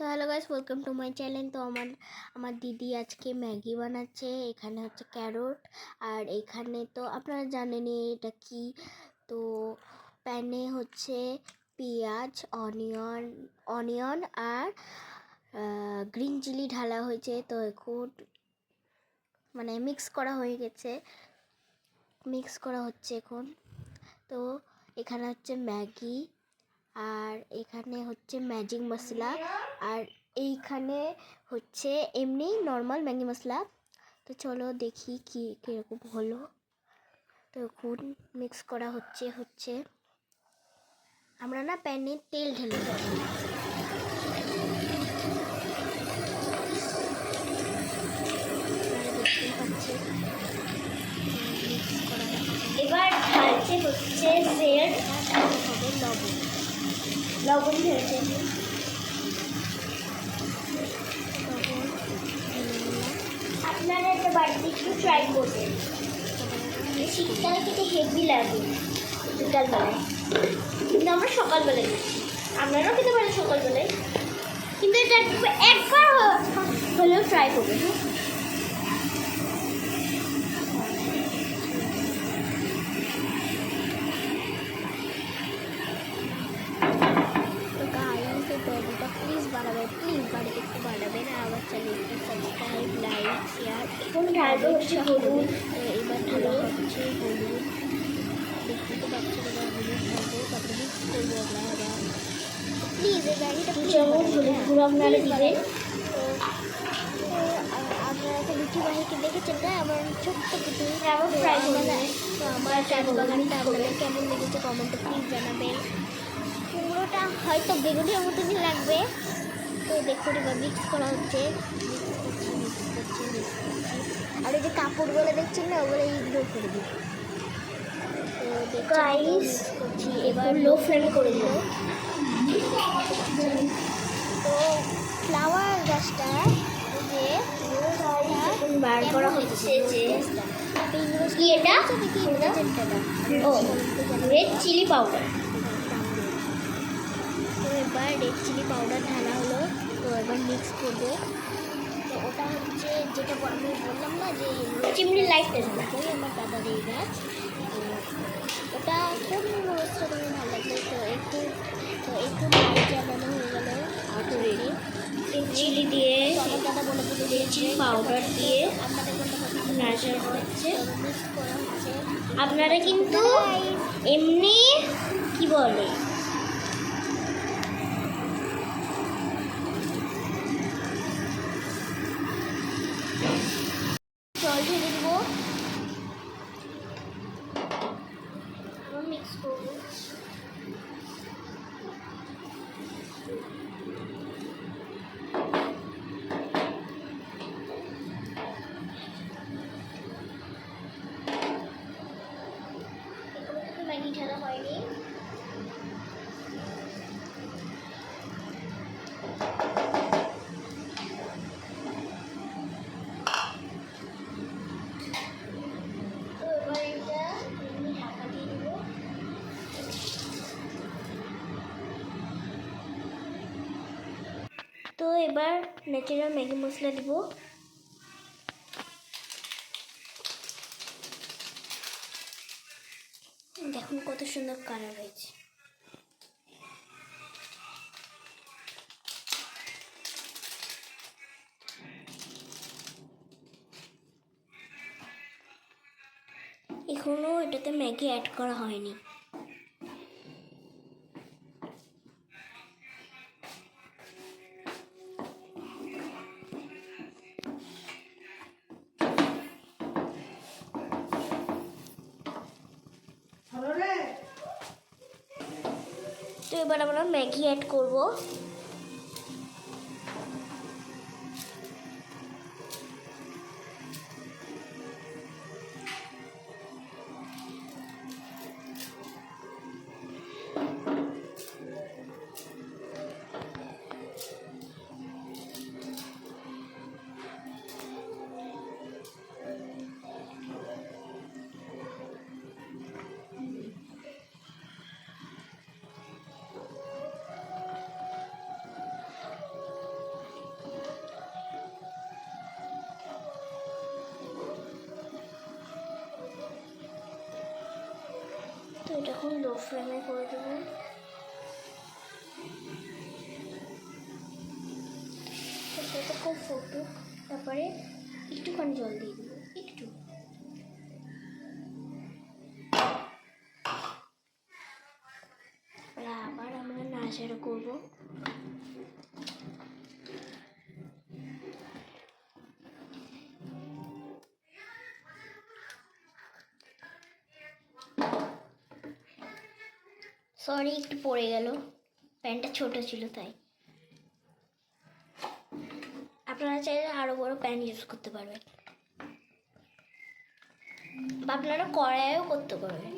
তো hello guys, welcome to my channel. তো আমার দিদি আজকে ম্যাগি বানাচ্ছে। এখানে হচ্ছে ক্যারট, আর এখানে তো আপনারা জানেনই এটা কি। তো প্যানে হচ্ছে পেঁয়াজ, অনিয়ন আর গ্রিন চিলি ঢালা হয়েছে। তো এখন মানে মিক্স করা হয়ে গেছে, মিক্স করা হচ্ছে এখন। তো এখানে হচ্ছে ম্যাগি, আর এখানে হচ্ছে ম্যাজিক মশলা, আর এইখানে হচ্ছে এমনি নর্মাল ম্যাগি মশলা। তো চলো দেখি কীরকম হলো। তো এখন মিক্স করা হচ্ছে আমরা না প্যানে তেল ঢেলে দেবো। দেখতে পাচ্ছি মিক্স করা হচ্ছে। এবার ঢালছে হচ্ছে জেড হবে লবণ ঢেলছে। আপনারা এটা বাড়িতে একটু ট্রাই করবেন। শীতকালে খেতে হেভি লাগে বিকালবেলায়, কিন্তু আমরা সকালবেলায় দিচ্ছি। আপনারাও খেতে পারেন সকালবেলায়, কিন্তু এটা একবার হলেও ট্রাই করবেন। প্লিজ বাড়িতে একটু বানাবেন, আর আমার চ্যানেলটা সাবস্ক্রাইব, লাইক, শেয়ার। এখন ঢালবে হচ্ছে হলুদ। এবার ঢালা হচ্ছে হলুদ, দেখতে তো পাচ্ছেন। এবার হলুদ ঢালবো, তারপরে মিক্স করবো আমরা আবার। প্লিজ এই গাড়িটা যেমন হলুদ গুঁড়ো আপনারা দিবেন। আপনারা তো লুচি বাহিকে দেখেছেন না, আমার ছোট্ট কিছু ফ্রাই করবেন। তো আমার চাষ বাগানটা আপনাদের কেমন লেগেছে কমেন্টে প্লিজ জানাবেন। কুমড়োটা হয়তো বেগুনের মতনই লাগবে। তো দেখুন এবার মিক্স করা হচ্ছে, মিক্স করছি। আর এই যে কাপড়গুলো দেখছেন না, ওগুলো ইগনোর করে দিই। তো গাইস করছি এবার লো ফ্লেমে করে দিল। তো ফ্লাওয়ার গাছটা যে বার করা হচ্ছে যে কি এটা ও রেড চিলি পাউডার। তো এবার রেড চিলি পাউডার ঢালা হলো। তো এবার মিক্স করবো। তো ওটা হচ্ছে যেটা আমি বললাম না যে চিমনি লাইট ওই আমার দাদার এই গাছ। ওটা কোন রোজটা তুমি ভালো লাগলো। তো একটু লাইট জ্বালানো হয়ে গেল। আর রেডি চিলি দিয়ে দাদা বলে রেড চিলি পাউডার দিয়ে আপনাদের বলতে নাড়াচাড়া হচ্ছে। মিক্স করা হচ্ছে। আপনারা কিন্তু এমনি কি বলে জল ঢেলে দেবো, মিক্স করবো। ম্যাগি ঢালা হয়নি। তো এবার এটা ঢাকা দিয়ে দেবো। তো এবার ন্যাচারাল ম্যাগি মশলা দিব। দেখুন কত সুন্দর কালার হয়েছে। এখনো এটাতে ম্যাগি অ্যাড করা হয়নি। তো এবার আমরা ম্যাগি অ্যাড করব। এটা এখন লো ফ্লেমে করে দেবো। যতক্ষণ ফুটুক, তারপরে একটুখানি জল দিয়ে দেবো, একটু। আবার আমরা নাড়াচাড়া করবো। সরি, একটু পড়ে গেল, প্যানটা ছোট ছিল তাই। আপনারা চাইলে আরো বড় প্যান ইউজ করতে পারবেন, বা আপনারা কড়াইও করতে পারবেন।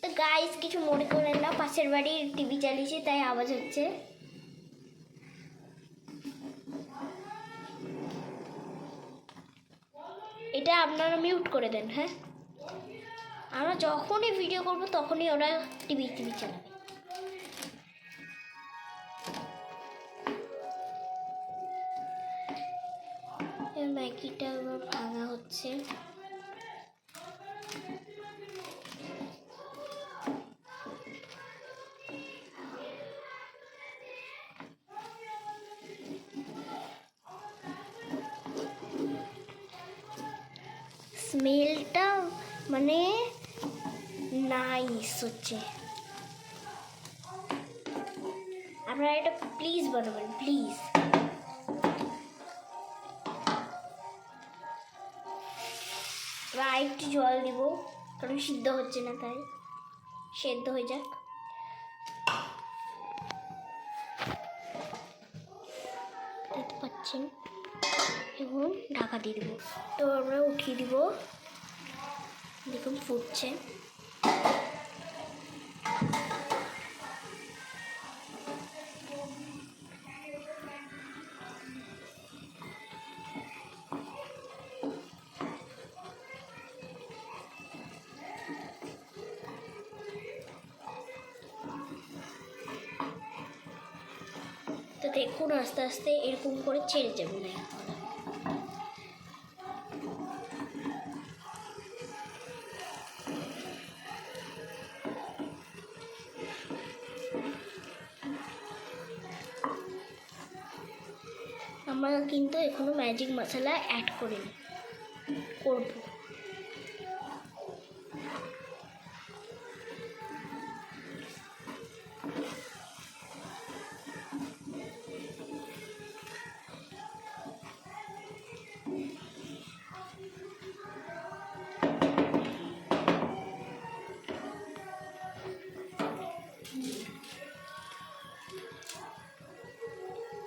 তো গাইস, কিছু মনে করেন না, পাশের বাড়ির টিভি চালিয়েছে তাই আওয়াজ হচ্ছে। এটা আপনারা মিউট করে দেন। হ্যাঁ, আমরা যখনই ভিডিও করব তখনই ওরা টিভি চালাবে। ম্যাগিটা এবার ভাঙা হচ্ছে। স্মেলটা মানে নাইস হচ্ছে। আপনারা এটা প্লিজ বানাবেন, প্লিজ। আর একটু জল দিব, কারণ সিদ্ধ হচ্ছে না, তাই সেদ্ধ হয়ে যাক। দেখতে পাচ্ছেন, এখন ঢাকা দিয়ে দেবো। তো আমরা উঠিয়ে দিব, দেখুন ফুটছে। তো দেখুন আস্তে আস্তে এরকম করে ছেড়ে যাবে না। আমরা কিন্তু এখনো ম্যাজিক মশলা অ্যাড করিনি, করব।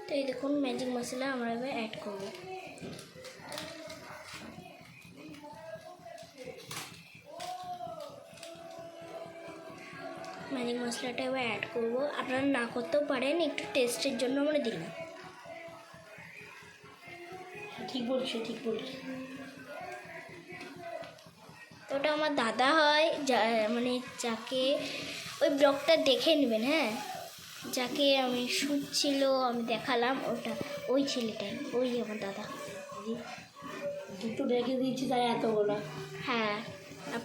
তো এই দেখুন ম্যাজিক মশলা আমরা এবার অ্যাড করব। ম্যাজিক মশলাটা এবার অ্যাড করব। আপনারা না করতেও পারেন, একটু টেস্টের জন্য আমরা দিলাম। ঠিক বলছি। তো ওটা আমার দাদা হয়, মানে যাকে ওই ব্লগটা দেখে নেবেন। হ্যাঁ, যাকে আমি শ্যুট ছিল আমি দেখালাম, ওটা ওই ছেলেটাই, ওই আমার দাদা। দুটো রেখে দিয়েছি তাই এত বলা। হ্যাঁ,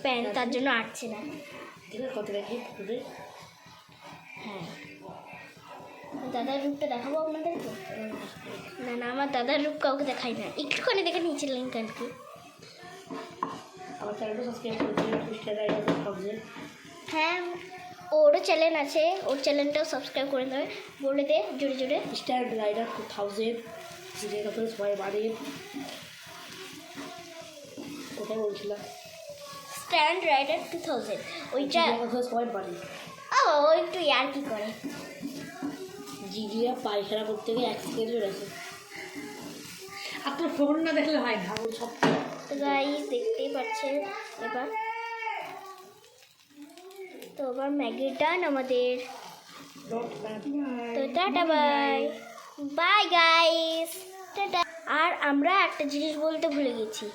প্যান্ট তার জন্য আটছে না। কত রেখে দুটো? হ্যাঁ, দাদার রূপটা দেখাবো আপনাদেরকে। না, আমার দাদার রূপ কাউকে দেখাই না, একটুখানি দেখে নিয়েছিলেন কালকে। আমার চ্যানেলটা সাবস্ক্রাইব করে হ্যাঁ, ওরও চ্যানেল আছে, ওর চ্যানেলটাও সাবস্ক্রাইব করে দেবে, বলে দে জোরে জোরে। স্ট্যান্ড রাইডার 2000 জিনের কথা সবাই বাড়িয়ে কোথায় বলছিলাম? স্ট্যান্ড রাইডার 2000, ওইটা কথা সবাই বাড়ি। ও একটু ইয়ার কি করে, জিজিরা পায়খানা করতে গিয়ে 1 সেকেন্ড চলে আসে। আপনার ফোন না দেখলে হয় না, ওই সব। তো গাইস দেখতেই পাচ্ছেন এবার। তো এবার ম্যাগি ডান আমাদের। তো টাটা, বাই গাইস, টাটা। আর আমরা একটা জিনিস বলতে ভুলে গেছি,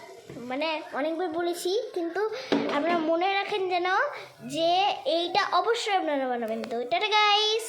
মানে অনেকবার বলেছি, কিন্তু আপনারা মনে রাখেন যেন যে এইটা অবশ্যই আপনারা বানাবেন। তো টাটা গাইস।